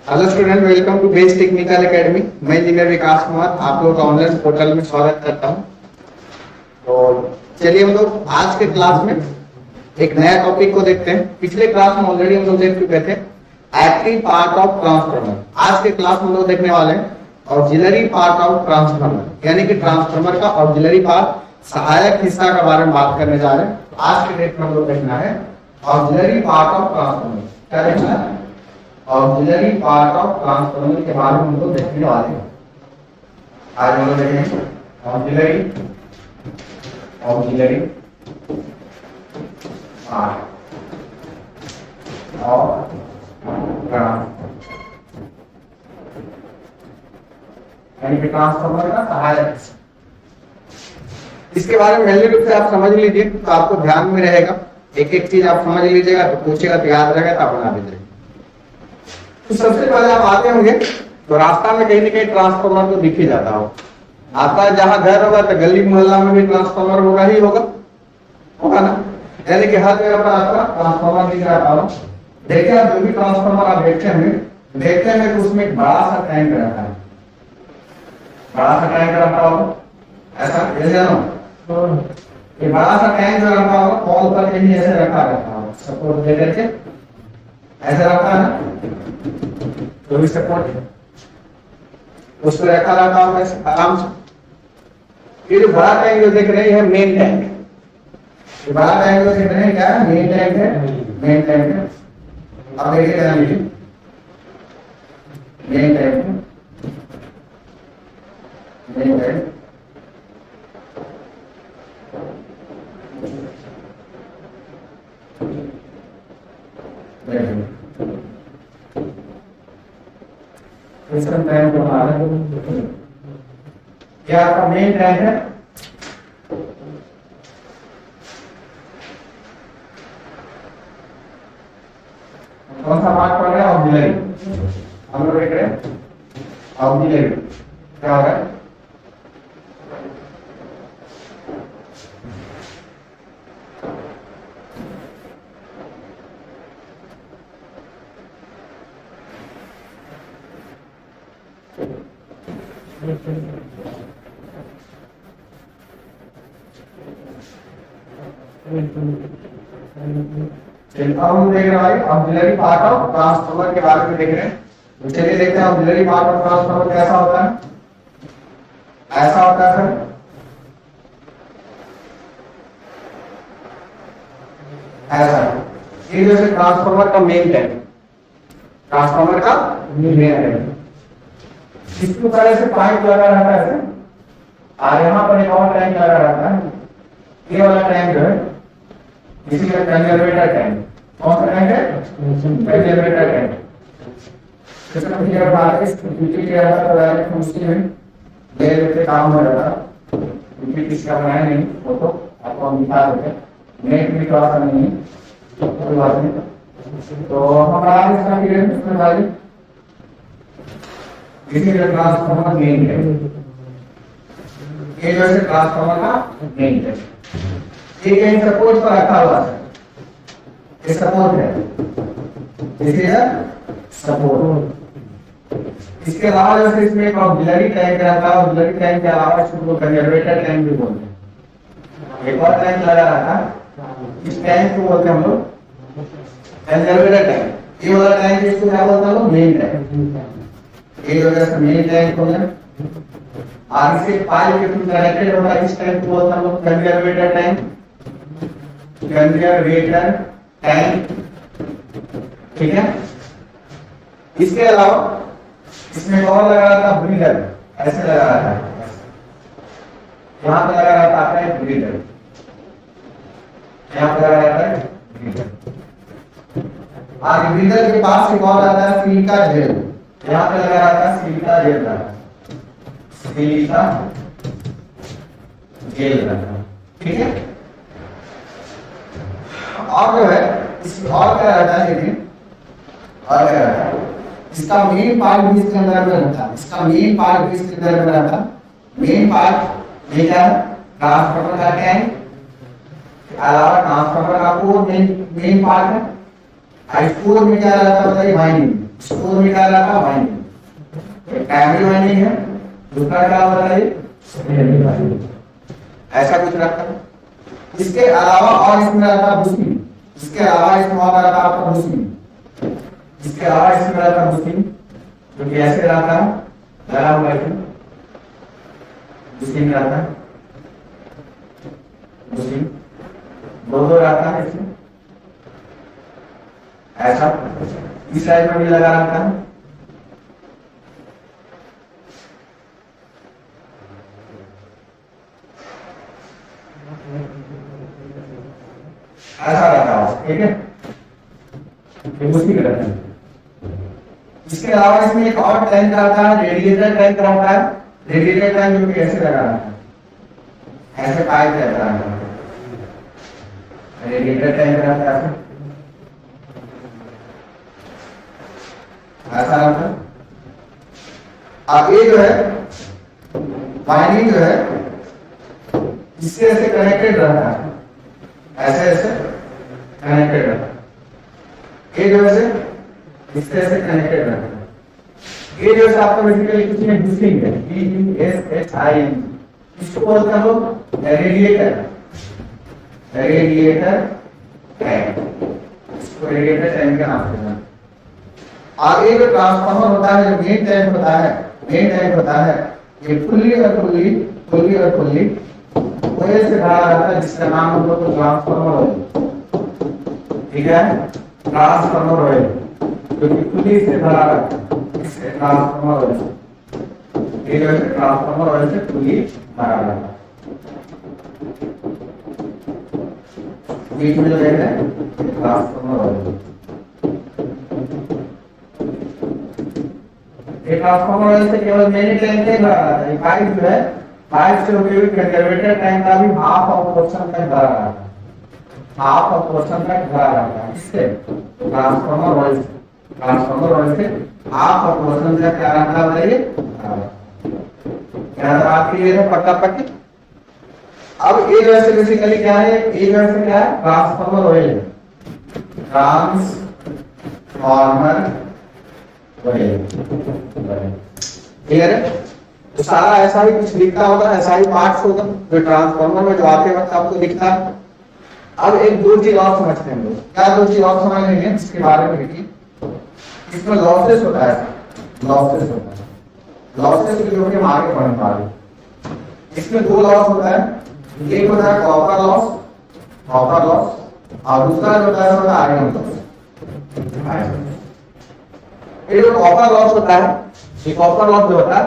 Hello student, welcome to base technical academy. मैं engineer Vikas Kumar आप लोग का ऑनलाइन पोर्टल में स्वागत करता हूं। तो चलिए हम लोग आज के क्लास में एक नया टॉपिक को देखते हैं। पिछले क्लास में ऑलरेडी हम लोग देख चुके थे एक्टिव पार्ट ऑफ ट्रांसफार्मर। आज के क्लास में हम लोग देखने वाले हैं ऑक्सिलरी पार्ट ऑफ ट्रांसफार्मर, यानी कि ट्रांसफार्मर का ऑक्सिलरी पार्ट, सहायक हिस्सा के बारे में बात करने जा रहे हैं। आज के डेट में हम लोग देखना है ऑक्सिलरी पार्ट ऑफ ट्रांसफार्मर। क्या देखना है? ऑक्सिलरी पार्ट ऑफ ट्रांसफार्मर के बारे में हम लोग देखने वाले हैं। आज हम लोग देखेंगे ऑक्सिलरी पार्ट ऑफ यानी कि ट्रांसफार्मर का सहायक। इसके बारे में पहले रूप से आप समझ लीजिए तो आपको ध्यान में रहेगा। एक एक चीज आप समझ लीजिएगा तो पूछेगा तो याद रहेगा तो आप बना दीजिएगा। तो सबसे पहले आप आते होंगे तो रास्ता में कहीं ना कहीं ट्रांसफार्मर तो दिख ही जाता हो। आपका जहां घर होगा तो गली मोहल्ला में भी ट्रांसफार्मर होगा ही होगा ना। यानी कि हर जगह पर आपका ट्रांसफार्मर दिख रहा होगा। देखिए आप जो भी ट्रांसफार्मर आप देखते हैं कि उसमें एक बड़ा सा टैंक रहता है। बड़ा सा टैंक रहता होगा ऐसा, ये बड़ा सा टैंक जो रखा होगा कॉल पर कहीं ऐसे रखा रहता होगा। सपोर्ट दे करके ऐसे रखा है ना, तो भी सपोर्ट उस पर रखा रहता होगा ऐसे आराम से। ये जो बड़ा टैंक जो देख रहे हैं मेन टैंक, ये बड़ा टैंक जो देख रहे हैं क्या है? मेन टैंक है। मेन टैंक है। अब देखिए क्या लीजिए, मेन टैंक है। मेन टैंक इसका टैंक बना है। क्या आपका मेन टैंक है? कौन सा पार्ट पड़ रहा है? ऑक्सिलरी। हम लोग देख रहे हैं ऑक्सिलरी क्या हो रहा है? हम देख रहे हैं ऑक्सिलरी पार्ट ऑफ ट्रांसफार्मर के बारे में देख रहे हैं। तो चलिए देखते हैं ऑक्सिलरी पार्ट ऑफ ट्रांसफार्मर कैसा होता है। ऐसा होता है सर, ऐसा। ये जैसे ट्रांसफार्मर का मेन टैंक, ट्रांसफार्मर का मेन टैंक, इसके ऊपर ऐसे पाइप लगा रहता है और यहाँ पर एक और टैंक लगा रहता है। ये वाला टैंक जो है इसी का कंजर्वेटर टैंक। कौन सा टैंक है? Conservator tank. इसका क्लियर बात है, ड्यूटी के रहता तो डायरेक्ट मुश्किल में ले लेते काम हो जाता। ड्यूटी किसका बनाया नहीं वो तो आपको हम दिखा देते। नेट भी थोड़ा सा नहीं है, कोई बात नहीं। तो हमारा इसका क्लियर इसमें वाली इसी का ट्रांसफार्मर मेन है। ये जो है ट्रांसफार्मर का मेन है। ठीक है, सपोर्ट पर रखा हुआ है। ये सपोर्ट है, इसे है सपोर्ट। इसके अलावा जैसे इसमें एक ऑक्सिलरी टैंक रहता है। ऑक्सिलरी टैंक के अलावा इसको कंजर्वेटर टैंक भी बोलते हैं। एक और टैंक लगा रहता है, इस टैंक को बोलते हैं हम लोग कंजर्वेटर टैंक। ये वाला टैंक इसको क्या बोलते हैं हम लोग? Main tank. ये वजह से मेन टैंक हो गया। और इसके पाइप के थ्रू कनेक्टेड होगा इस टैंक को बोलते हैं हम लोग कंजर्वेटर टैंक। कंजर्वेटर टैंक, ठीक है। इसके अलावा इसमें और लगा रहता है ब्रीदर, ऐसे लगा रहता है। यहाँ पे लगा रहता है ब्रीदर, यहाँ पे लगा रहता है ब्रीदर। आगे ब्रीदर के पास एक और आता है सिलिका जेल। यहाँ पे लगा रहता है सिलिका जेल रहता है, सिलिका जेल रहता है, ठीक है। और जो है इसमें और क्या रहता है? देखिए और क्या रहता है, इसका मेन पार्ट भी इसके अंदर में रहता है। इसका मेन पार्ट भी इसके अंदर में रहता है। मेन पार्ट ये क्या है? ट्रांसफार्मर का टैंक, ट्रांसफार्मर का कोर मेन पार्ट है। हाई कोर में क्या रहता है? वाइंडिंग, स्टोर में क्या रहता है वाइंडिंग, एक प्राइमरी वाइंडिंग है, दूसरा क्या होता है सेकेंडरी वाइंडिंग, ऐसा कुछ रहता है। इसके अलावा और इसमें रहता है बुशिंग, इसके अलावा इसमें और रहता है आपका बुशिंग, इसके अलावा इसमें रहता है बुशिंग जो कि ऐसे रहता है लगा हुआ है, बुशिंग रहता है, बुशिंग दो रहता है इसमें ऐसा, इस साइड में भी लगा रहता है, ऐसा रहता है, ठीक है, ये बुशिंग रहता है। इसके अलावा इसमें एक और टैंक रहता है, रेडिएटर टैंक रहता है, रेडिएटर टैंक जो कि ऐसे लगा रहता है, ऐसे पाइप रहता है, रेडिएटर टैंक रहता है ऐसा रहता है। अब ये जो है वाइंडिंग जो है इससे ऐसे कनेक्टेड रहता है, ऐसे ऐसे कनेक्टेड रहता है, ये जो है इससे ऐसे कनेक्टेड रहता है। ये जो है आपका बेसिकली कुछ नहीं बुशिंग है, BUSHING, इसको बोलते हैं लोग रेडिएटर, रेडिएटर टैंक, इसको रेडिएटर टैंक के नाम से। आगे जो ट्रांसफार्मर होता है, जो मेन टैंक होता है, मेन टैंक होता है, ये फुल्ली और फुल्ली ऑयल से भरा रहता है, जिसका नाम हम लोग ट्रांसफार्मर ऑयल, ठीक है, ट्रांसफार्मर ऑयल जो कि फुल्ली से भरा रहता है, इससे ट्रांसफार्मर ऑयल, ये जो है ट्रांसफार्मर ऑयल से फुल्ली भरा रहता है। बीच में जो देख रहे हैं ट्रांसफार्मर ऑयल, ट्रांसफार्मर ऑयल से केवल मेन टैंक नहीं भरा रहता है, पाइप जो है, पाइप से होते हुए कंजर्वेटर टैंक का भी हाफ ऑफ पोर्शन तक भरा रहता है, हाफ ऑफ पोर्शन तक भरा रहता है, इससे ट्रांसफार्मर ऑयल से, ट्रांसफार्मर ऑयल से हाफ ऑफ पोर्शन तक क्या रहता है बताइए, क्या बात की है पक्का पक्की। अब ये जो है बेसिकली क्या है, ये जो है क्या है, transformer oil, transformer oil, clear है। तो सारा ऐसा ही कुछ दिखता होगा, ऐसा ही पार्ट्स होगा जो ट्रांसफार्मर में जो आते वक्त आपको दिखता है। अब एक दो चीज और समझते हैं लोग, क्या दो चीज और समझ लेंगे इसके बारे में देखिए। इसमें लॉसेस होता है, लॉसेस होता है, लॉसेस जो कि हम आगे पढ़ने वाले। इसमें दो लॉस होता है, एक होता है कॉपर लॉस, कॉपर लॉस, और दूसरा जो होता है आयरन लॉस। ये जो कॉपर लॉस होता है, ये कॉपर लॉस जो होता है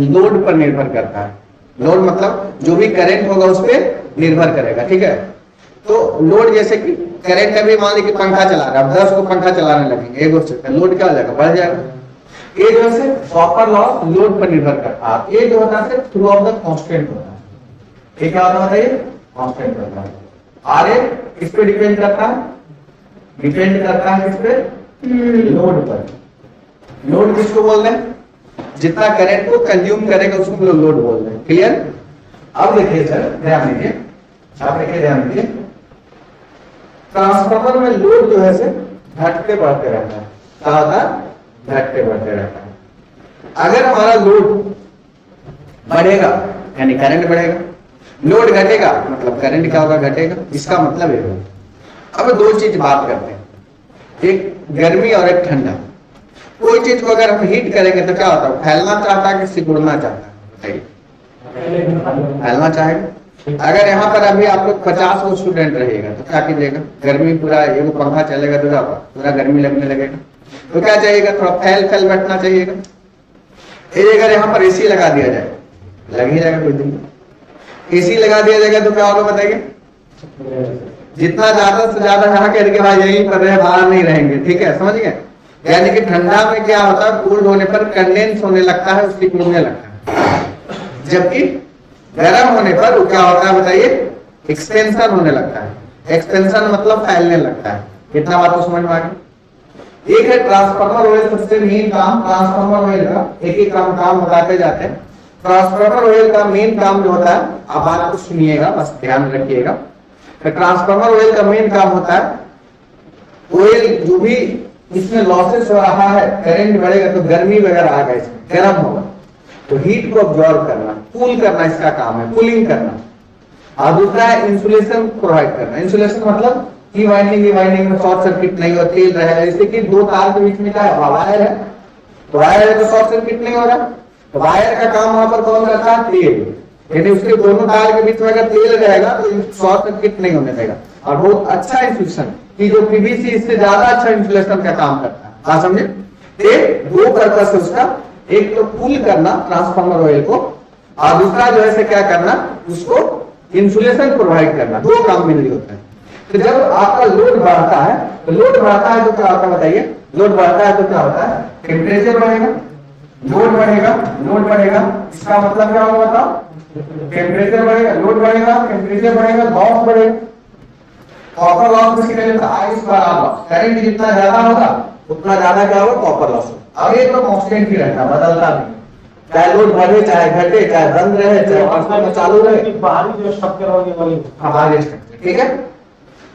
लोड पर निर्भर करता है, लोड मतलब जो भी करंट होगा उस पर निर्भर करेगा, ठीक है। तो लोड जैसे कि करंट अभी मान लीजिए पंखा चला रहा है, 10 को पंखा चलाने लगेंगे, एक लोड क्या हो जाएगा, बढ़ जाएगा। ये जो है कॉपर लॉस लोड पर निर्भर करता है, ये जो होता है थ्रू ऑफ द कांस्टेंट होता है, ये क्या होता है, कांस्टेंट होता है। और ये किस पे डिपेंड करता है, डिपेंड करता है किस पे, लोड पर। लोड किसको बोल रहे हैं, जितना करंट को कंज्यूम करेगा उसको लोड बोल रहे हैं, क्लियर। अब देखिए सर ध्यान दीजिए, आप देखिए ध्यान दीजिए, ट्रांसफार्मर में लोड जो है से घटते बढ़ते रहता है, क्या होता है, घटते बढ़ते रहता है। अगर हमारा लोड बढ़ेगा यानी करंट बढ़ेगा, लोड घटेगा मतलब करंट क्या होगा, घटेगा, इसका मतलब ये होगा। अब दो चीज बात करते हैं, एक गर्मी और एक ठंडा। कोई चीज को अगर हम हीट करेंगे तो क्या होता है, फैलना चाहता है कि सिकुड़ना चाहता है, फैलना चाहेगा। अगर यहाँ पर अभी आप लोग 50 वो स्टूडेंट रहेगा तो क्या कीजिएगा, गर्मी पूरा ये पंखा चलेगा तो पूरा गर्मी लगने लगेगा, तो क्या चाहिएगा, थोड़ा फैल बैठना चाहिएगा। अगर यहाँ पर एसी लगा दिया जाए, लग ही जाएगा कोई दिन, एसी लगा दिया जाएगा तो क्या होगा बताइए, जितना ज्यादा से ज्यादा यहाँ करके भाई यहीं पर रहे, बाहर नहीं रहेंगे, ठीक है, समझ गए। यानी कि ठंडा में क्या होता है, कोल्ड होने पर कंडेंस होने लगता है, उसकी सिकुड़ने लगता है, जबकि गर्म होने पर वो क्या होता है बताइए, एक्सपेंशन होने लगता है। एक्सपेंशन मतलब फैलने लगता है। कितना बात तो समझ में आ गई। एक है ट्रांसफार्मर ऑयल, सबसे मेन काम ट्रांसफार्मर ऑयल का, एक ही काम बताते जाते हैं। ट्रांसफार्मर ऑयल का मेन काम जो होता है, आप बात को सुनिएगा, बस ध्यान रखिएगा। ट्रांसफार्मर ऑयल का मेन काम होता है, ऑयल जो भी इसमें लॉसेस हो रहा है, करंट बढ़ेगा तो गर्मी वगैरह आ गया, इसमें गर्म होगा तो हीट को ऑब्जॉर्व करना, कूल करना इसका काम है, कूलिंग करना। और दूसरा है इंसुलेशन प्रोवाइड करना। इंसुलेशन मतलब की वाइंडिंग में शॉर्ट सर्किट नहीं हो, तेल रहेगा, जैसे कि दो तार के बीच में क्या है, वायर है, तो वायर है तो शॉर्ट सर्किट नहीं हो रहा, तो वायर का काम वहां पर कौन करता है, तेल। यदि उसके दोनों तार के बीच में अगर तेल रहेगा तो शॉर्ट सर्किट नहीं होने देगा। और बहुत अच्छा इंसुलेशन कि जो पीवीसी इससे ज्यादा अच्छा इंसुलेशन का काम करता है। हाँ समझे, दो पर्पस है उसका, एक तो कूल करना ट्रांसफार्मर ऑयल को, और दूसरा जो है क्या करना, उसको इंसुलेशन प्रोवाइड करना। दो काम मिलकर होता है। तो जब आपका लोड बढ़ता है तो क्या होता है बताइए, लोड बढ़ता है तो क्या होता है, टेम्परेचर बढ़ेगा, लोड बढ़ेगा, इसका मतलब क्या होगा बताओ, टेम्परेचर बढ़ेगा, लोड बढ़ेगा, टेम्परेचर बढ़ेगा, लॉस बढ़ेगा। कॉपर लॉस किसके लिए, आइस बार लॉस, करंट जितना ज्यादा होगा उतना ज्यादा क्या होगा, कॉपर लॉस होगा। अब ये तो कांस्टेंट ही रहता, बदलता नहीं, चाहे लोड बढ़े चाहे घटे, चाहे बंद रहे चाहे चालू रहे, बाहरी जो स्ट्रक्चर होगी वाली बाहरी स्ट्रक्चर, ठीक है।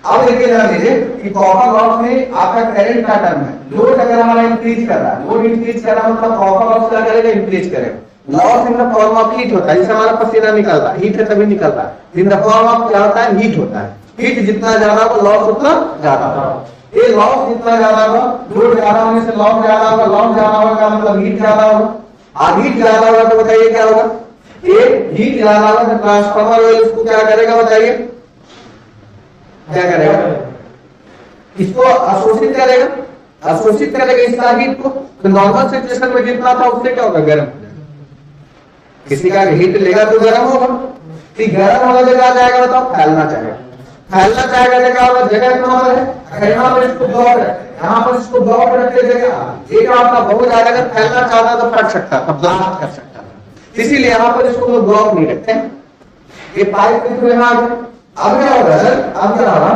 अब देखिए जान लीजिए कि कॉपर लॉस में आपका करंट का टर्म है, लोड अगर हमारा इंक्रीज कर रहा है, लोड इंक्रीज कर रहा है मतलब कॉपर लॉस क्या करेगा, इंक्रीज करेगा। Loss in the form of heat होता है, जैसे हमारा पसीना निकल रहा है, हीट है तभी निकल रहा है, इन द फॉर्म ऑफ क्या होता है, हीट होता है। हीट जितना ज्यादा हो लॉस उतना ज्यादा होगा, ये लॉस जितना ज्यादा होगा, लोड ज्यादा होने से लॉस ज्यादा होगा, लॉस ज्यादा होगा मतलब हीट ज्यादा होगा, और हीट ज्यादा होगा तो बताइए क्या होगा, ये हीट ज्यादा होगा तो ट्रांसफार्मर ऑयल इसको क्या करेगा बताइए, क्या करेगा, इसको अवशोषित करेगा इस हीट को। तो नॉर्मल सिचुएशन में जितना था उससे क्या होगा, गर्म हो जाएगा। किसी का हीट लेगा तो गर्म होगा, गर्म होने से क्या जाएगा बताओ, फैलना चाहेगा तो क्या होगा, जगह कहां पर है, अगर यहाँ पर इसको ब्लॉक रखते, यहाँ पर इसको ब्लॉक रखते जगह एक आपका बहुत ज्यादा अगर फैलना चाहता तो फट सकता था, ब्लास्ट कर सकता था, इसीलिए यहाँ पर इसको लोग ब्लॉक नहीं रखते हैं। ये पाइप के थ्रू यहाँ अब क्या होगा सर, अब क्या होगा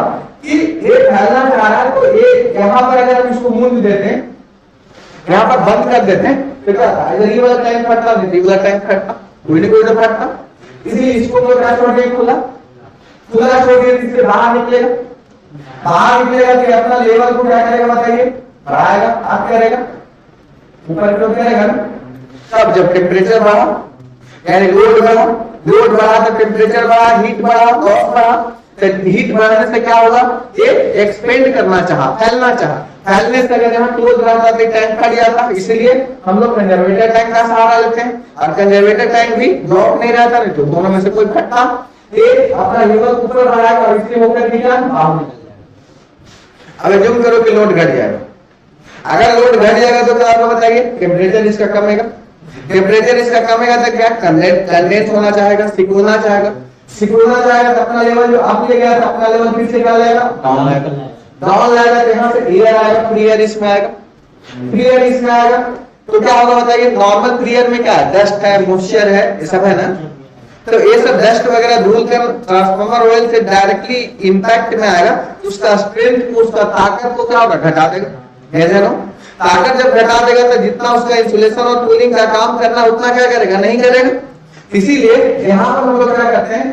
कि ये फैलना चाह रहा है तो ये यहाँ पर अगर हम इसको मूंद देते हैं, यहाँ पर बंद कर देते हैं तो क्या होता है, इधर ये वाला टैंक फटता, ये वाला टैंक फटता, कोई ना कोई तो फटता, इसलिए इसको लोग क्या छोड़ दिए, खुला छोड़ दिए, इससे बाहर निकलेगा तो अपना लेवल को क्या करेगा बताइए, बढ़ाएगा, आप करेगा ऊपर तो करेगा। तब जब टेम्परेचर बढ़ा यानी लोड बढ़ा तो टेम्परेचर बढ़ा, हीट बढ़ा, लॉस बढ़ा, तो हीट बढ़ने से क्या होगा, ये एक्सपेंड करना चाहा, फैलने से अगर यहाँ क्लोज रहता तो टैंक फट जाता, इसलिए हम लोग कंजर्वेटर टैंक का सहारा लेते हैं, और कंजर्वेटर टैंक भी ब्लॉक नहीं रहता, नहीं तो दोनों में से कोई फटता, ये अपना लेवल ऊपर बढ़ाएगा और इसलिए होकर के क्या बाहर निकल जाएगा। अब जूम करो कि लोड घट जाएगा, अगर लोड घट जाएगा तो क्या होगा बताइए, टेम्परेचर इसका कमेगा, तो क्या कंडेंस होना चाहेगा, सिकुड़ना चाहेगा तो अपना लेवल जो आप ले गया था अपना लेवल फिर से क्या लाएगा, डाउन लाएगा, तो यहाँ से एयर आएगा, फ्री एयर इसमें आएगा, तो क्या होगा बताइए, नॉर्मल फ्री एयर में क्या है, डस्ट है, मॉइस्चर है, ये सब है ना, तो ये सब डस्ट वगैरह धूल कर ट्रांसफार्मर ऑयल से डायरेक्टली इंपैक्ट में आएगा, उसका स्ट्रेंथ को, उसका ताकत को क्या होगा, घटा देगा। ताकत जब घटा देगा तो जितना उसका इंसुलेशन और कूलिंग का काम करना उतना क्या करेगा, नहीं करेगा। इसीलिए यहाँ पर हम लोग क्या करते हैं,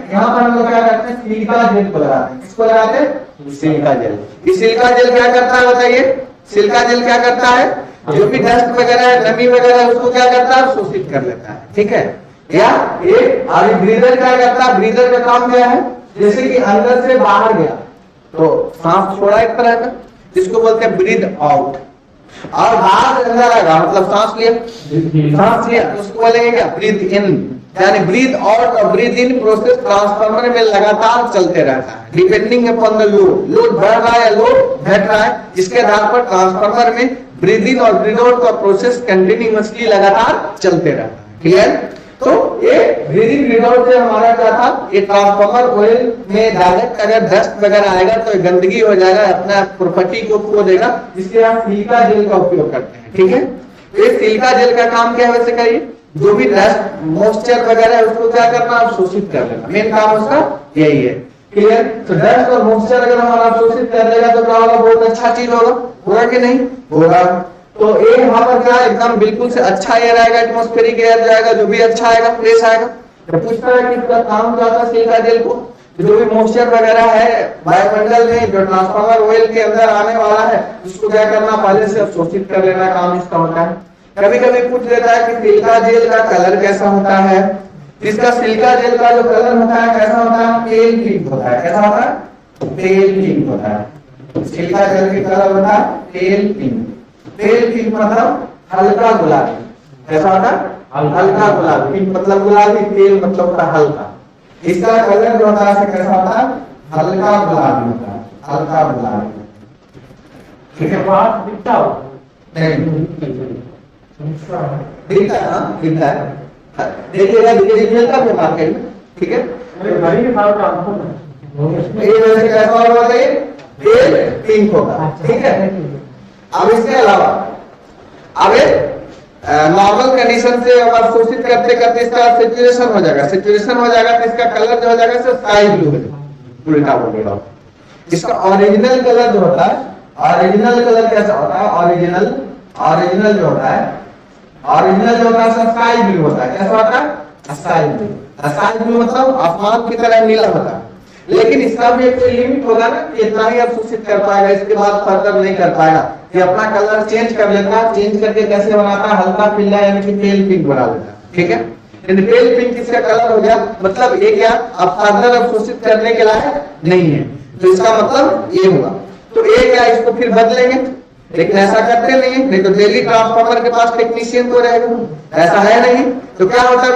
सिलिका जेल को लगाते हैं। किसको लगाते हैं, सिलिका जेल। ये सिलिका जेल क्या करता है बताइए, सिलिका जेल क्या करता है, जो भी डस्ट वगैरह है, नमी वगैरह है, उसको क्या करता है, शोषित कर लेता है, ठीक है। या एक अभी ब्रीदर क्या करता है, ब्रीदर का काम क्या है, जैसे कि अंदर से बाहर गया तो सांस छोड़ा एक तरह का, जिसको बोलते हैं ब्रीद आउट, और बाहर से अंदर आएगा मतलब सांस लिया तो उसको बोलेंगे क्या, ब्रीद इन, यानी ब्रीद आउट और ब्रीद इन प्रोसेस ट्रांसफार्मर में लगातार चलते रहता है, डिपेंडिंग अपॉन द लोड बढ़ रहा है, लोड घट रहा है, इसके आधार पर ट्रांसफार्मर में ब्रीद इन और ब्रीद आउट का प्रोसेस कंटिन्यूअसली लगातार चलते रहता है, क्लियर। तो ये ब्रीदिंग ब्रीद आउट से हमारा क्या था, ये ट्रांसफार्मर ऑयल में डायरेक्ट अगर डस्ट वगैरह आएगा तो गंदगी हो जाएगा, अपना प्रॉपर्टी को खो देगा, जिसके हम सिलिका जेल का उपयोग करते हैं, ठीक है। ये सिलिका जेल का काम क्या है वैसे करिए, जो भी डस्ट मॉइस्चर वगैरह है उसको क्या करना, शोषित कर लेना, मेन काम उसका यही है, क्लियर। तो डस्ट और मॉइस्चर अगर हमारा शोषित कर लेगा तो क्या होगा, बहुत अच्छा चीज होगा कि नहीं होगा। तो ये यहाँ पर क्या एकदम बिल्कुल से अच्छा एयर आएगा, एटमॉस्फेरिक एयर जाएगा, जो भी अच्छा आएगा, फ्रेश आएगा। तो पूछता है कि इसका काम क्या था सिलिका जेल को, जो भी मॉइस्चर वगैरह है वायुमंडल में जो ट्रांसफार्मर ऑयल के अंदर आने वाला है उसको क्या करना, पहले से अवशोषित कर लेना काम इसका होता है। कभी कभी पूछ लेता है कि सिलिका जेल का कलर कैसा होता है। इसका सिलिका जेल का जो कलर होता है कैसा होता है, पेल पिंक होता है। कैसा होता है, पेल पिंक होता है। सिलिका जेल का कलर होता है पेल पिंक। पेल पिंक मतलब हल्का गुलाबी। कैसा होता है, हल्का गुलाबी। पिंक मतलब गुलाबी, पेल मतलब होता है हल्का। इसका कलर जो होता है कैसा होता है, हल्का गुलाबी होता है, हल्का गुलाबी। ठीक है, बात दिखता हो नहीं दिखता है, हाँ दिखता है, देखिएगा मिलता है मार्केट में। ठीक है, ये वैसे कैसा होगा, ये पिंक होगा। ठीक है, अब इसके अलावा अब नॉर्मल कंडीशन से अवशोषित करते करते इसका सेचुरेशन हो जाएगा। सेचुरेशन हो जाएगा तो इसका कलर जो हो जाएगा स्काई ब्लू है। उल्टा बोलेगा, इसका ओरिजिनल कलर जो होता है, ओरिजिनल कलर कैसा होता है, ओरिजिनल ओरिजिनल जो होता है, ओरिजिनल जो होता है स्काई ब्लू होता है। कैसा होता है, स्काई ब्लू। स्काई ब्लू मतलब आसमान की तरह नीला होता है। लेकिन इसका भी एक लिमिट होगा ना, इतना ही अवशोषित कर पाएगा, इसके बाद फर्दर नहीं कर पाएगा। ये अपना कलर चेंज कर लेता है। चेंज करके कैसे बनाता है, हल्का पीला यानी कि पेल पिंक बना लेता है। ठीक है, पेल पिंक इसका कलर हो गया, मतलब ये क्या अब फर्दर अवशोषित करने के लायक नहीं है। तो इसका मतलब ये हुआ। तो ये क्या, इसको फिर बदलेंगे, लेकिन ऐसा करते नहीं है, नहीं तो डेली ट्रांसफार्मर के पास टेक्नीशियन तो रहेगा, ऐसा है नहीं। तो क्या होता है,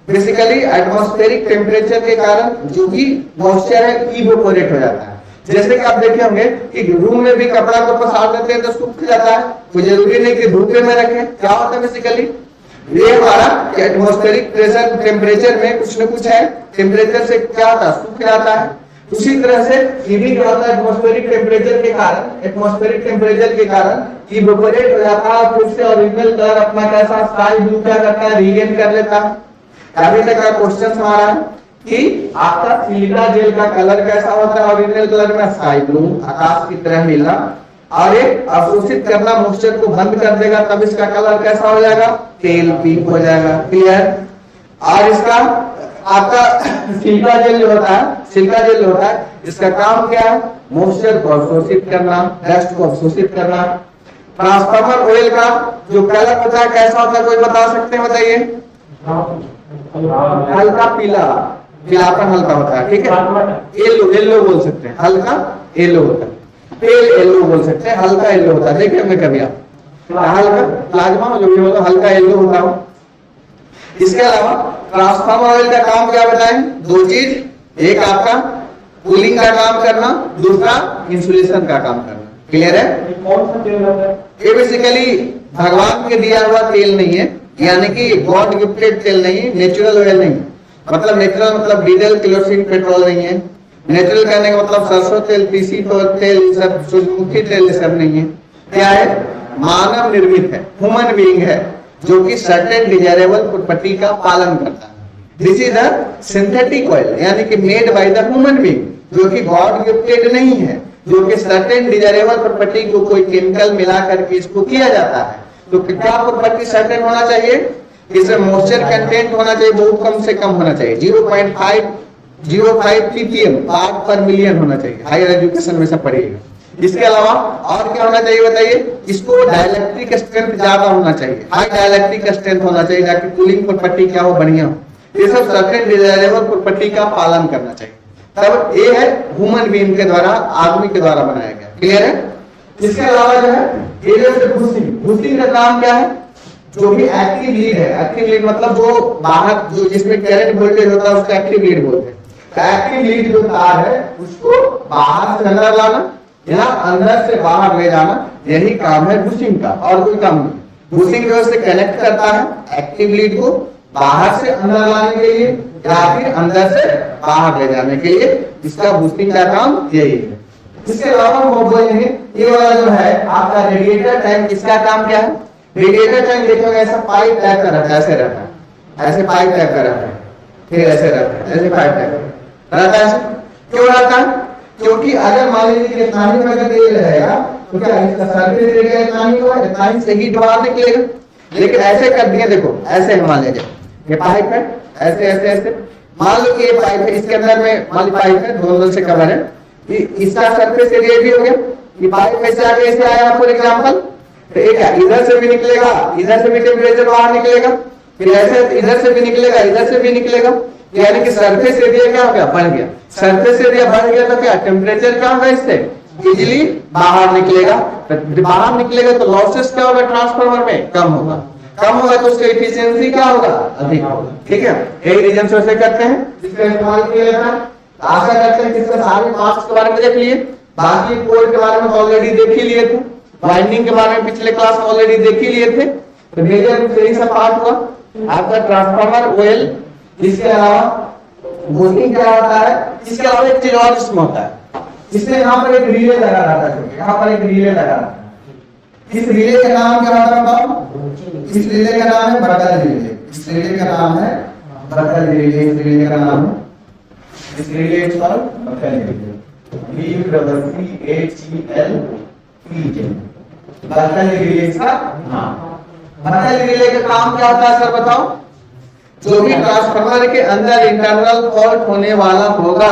बेसिकली एटमॉस्फेरिक टेम्परेचर के कारण जो भी मॉइस्चर है इवोपोरेट हो जाता है। जैसे कि आप देखे होंगे कि रूम में भी कपड़ा को पसार देते हैं तो सूख जाता है, कोई जरूरी नहीं कि धूप में रखें। क्या होता है बेसिकली, ये हमारा एटमॉस्फेरिक प्रेशर टेम्परेचर में कुछ न कुछ है, टेम्परेचर से क्या होता है, सूख जाता है। उसी तरह से ये भी क्या होता है, एटमॉस्फेरिक टेम्परेचर के कारण इवोपोरेट हो जाता है, फिर से ओरिजिनल कलर अपना कैसा स्काई ब्लू क्या करता है, रीगेन कर लेता है। अभी तक का क्वेश्चन हमारा है कि आपका सिलिका जेल का कलर कैसा होता है, ओरिजिनल कलर में स्काई ब्लू, आकाश की तरह नीला, और एक अवशोषित करना मॉइस्चर को बंद कर देगा, तब इसका कलर कैसा हो जाएगा, पेल पिंक हो जाएगा। क्लियर। और इसका आपका सिलिका जेल जो होता है, इसका काम क्या है, मॉइस्चर को अवशोषित करना, डस्ट को अवशोषित करना। ट्रांसफार्मर ऑयल का जो कलर होता है कैसा होता है, कोई बता सकते हैं, बताइए। हल्का पीला, पीलापन हल्का होता है। ठीक है, येलो बोल सकते हैं, हल्का येलो होता है, पेल येलो बोल सकते हैं, हल्का येलो होता है। देखिए हमने कभी आप हल्का प्लाज्मा जो भी होता है हल्का येलो होता हो। इसके अलावा ट्रांसफार्मर ऑयल का काम क्या बताएं, दो चीज, एक आपका कूलिंग का काम करना, दूसरा इंसुलेशन का काम करना। क्लियर है। कौन सा तेल होता है, ये बेसिकली भगवान के दिया हुआ तेल नहीं है, यानी कि गॉड गिफ्टेड तेल नहीं है, नेचुरल ऑयल नहीं। मतलब नेचुरल मतलब डीजल केरोसिन पेट्रोल नहीं है। नेचुरल कहने का मतलब सरसों तेल, तीसी तेल, सब सूरजमुखी तेल सब नहीं है। क्या है, मानव निर्मित है, ह्यूमन बीइंग है, जो कि सर्टेन डिजायरेबल प्रॉपर्टी का पालन करता है। This is a synthetic oil, यानी कि made by the human being, जो कि गॉड गिफ्टेड नहीं है, जो कि सर्टेन डिजायरेबल प्रॉपर्टी को कोई केमिकल मिला करके इसको किया जाता है। तो क्या प्रॉपर्टी सर्टेन होना चाहिए, इसमें मॉइस्चर कंटेंट होना चाहिए, बहुत कम से कम होना चाहिए, 0.505 ppm पार्ट पर मिलियन होना चाहिए। हायर एजुकेशन में सब पढ़िएगा। इसके अलावा और क्या होना चाहिए बताइए, इसको डाइलेक्ट्रिक स्ट्रेंथ ज्यादा होना चाहिए, हाई डाइलेक्ट्रिक स्ट्रेंथ होना चाहिए, ताकि कूलिंग प्रॉपर्टी क्या हो, बढ़िया हो। ये सब सर्टेन डिजायरेबल प्रॉपर्टी का पालन करना चाहिए। तब ये है ह्यूमन बीइंग के द्वारा, आदमी के द्वारा बनाया गया। क्लियर है। इसके अलावा जो है बूस्टिंग का काम क्या है, जो भी एक्टिव लीड है, एक्टिव लीड मतलब जो बाहर जो जिसमें करंट वोल्टेज होता है उसको एक्टिव लीड बोलते हैं। एक्टिव लीड जो तार है उसको बाहर से अंदर लाना या अंदर से बाहर ले जाना, यही काम है बूस्टिंग का, और कोई काम नहीं। बूस्टिंग जो है कनेक्ट करता है एक्टिव लीड को बाहर से अंदर लाने के लिए या फिर अंदर से बाहर ले जाने के लिए, इसका बूस्टिंग का काम यही है। इसके अलावा हम बोलेंगे ये वाला जो है आपका रेडिएटर टैंक, इसका काम क्या है, रेडिएटर टैंक देखोगे ऐसा पाइप टाइप का रहता है, ऐसे रहता है, ऐसे पाइप टाइप का रहता है, फिर ऐसे रहता है, ऐसे पाइप टाइप रहता है। क्यों रहता है, क्योंकि अगर मान लीजिए कि इतना ही अगर तेल रहेगा तो क्या इसका सर्फेस एरिया इतना ही होगा, इतना ही से हीट बाहर निकलेगा। लेकिन ऐसे कर दिए, देखो ऐसे मान लीजिए ये पाइप है, ऐसे ऐसे ऐसे मान लो कि ये पाइप है, इसके अंदर में मान लो पाइप है, नोजल से कवर है, इसका सरफेस एरिया भी हो गया। ये पाइप ऐसे आगे ऐसे आया फॉर एग्जांपल, तो ये क्या इधर से भी निकलेगा, इधर से भी टेम्परेचर बाहर निकलेगा, फिर ऐसे इधर से भी निकलेगा, इधर से भी निकलेगा, यानी कि सरफेस एरिया क्या हो गया, बढ़ गया। सरफेस एरिया बढ़ गया तो क्या टेम्परेचर क्या होगा, इससे इजीली बाहर निकलेगा। तो बाहर निकलेगा तो लॉसेस क्या होगा ट्रांसफार्मर में, कम होगा। कम होगा तो उसका एफिशिएंसी क्या होगा, अधिक होगा। ठीक है, यही रीजन से वैसे करते हैं, जिसका इस्तेमाल किया जाता है। आशा करते हैं कि इसके सारे पार्ट्स के बारे में देख लिए। बाकी कोर के बारे में ऑलरेडी देख ही लिए थे, वाइंडिंग के बारे में पिछले क्लास में ऑलरेडी देख ही लिए थे। तो मेजर रूप से यही सब पार्ट हुआ आपका ट्रांसफार्मर ओएल। इसके अलावा वोल्टिंग क्या होता है, इसके अलावा एक चीज और इसमें होता है, इसमें यहाँ पर एक रिले लगा रहता है, यहाँ पर एक रिले लगा रहता है। इस रिले का नाम क्या होता है बताओ, इस रिले का नाम है बर्कल रिले। इस रिले का नाम है बर्कल रिले। इस रिले का नाम है, इस रिले का बर्कल रिले, बर्कल रिले का नाम। बर्कल रिले का काम क्या होता है सर बताओ, जो भी ट्रांसफार्मर के अंदर इंटरनल फॉल्ट होने वाला होगा,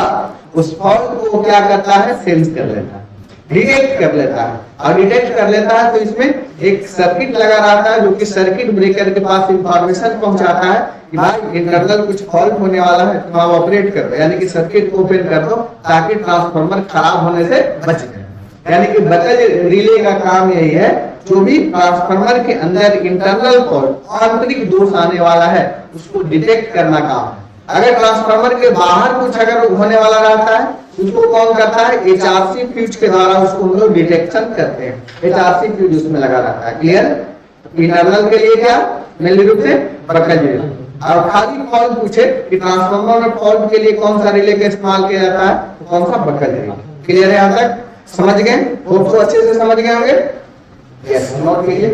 उस फॉल्ट को क्या करता है, सेंस कर लेता है, डिटेक्ट कर लेता है। और डिटेक्ट कर लेता है तो इसमें एक सर्किट लगा रहता है, जो कि सर्किट ब्रेकर के पास इंफॉर्मेशन पहुंचाता है कि भाई इंटरनल कुछ फॉल्ट होने वाला है, तुम आप ऑपरेट कर दो, यानी कि सर्किट को ओपन कर दो ताकि ट्रांसफार्मर खराब होने से बच जाए। यानी कि बर्कल रिले का काम यही है, जो भी ट्रांसफार्मर के अंदर इंटरनल फॉल्ट, आंतरिक दोष आने वाला है, उसको डिटेक्ट करना काम है। अगर ट्रांसफार्मर के बाहर कुछ अगर होने वाला रहता है, उसको कौन करता है, एचआरसी फ्यूज के द्वारा उसको हम लोग डिटेक्शन करते हैं। एचआरसी फ्यूज उसमें लगा रहता है। क्लियर, इंटरनल के लिए क्या मेनली रूप से बर्कल रिले। और खाली फॉल्ट पूछे कि ट्रांसफार्मर में फॉल्ट के लिए कौन सा रिले का इस्तेमाल किया जाता है, तो कौन सा बर्कल रिले। क्लियर है, यहाँ तक समझ गए, होप तो अच्छे से समझ गए होंगे। यस, नोट कीजिए।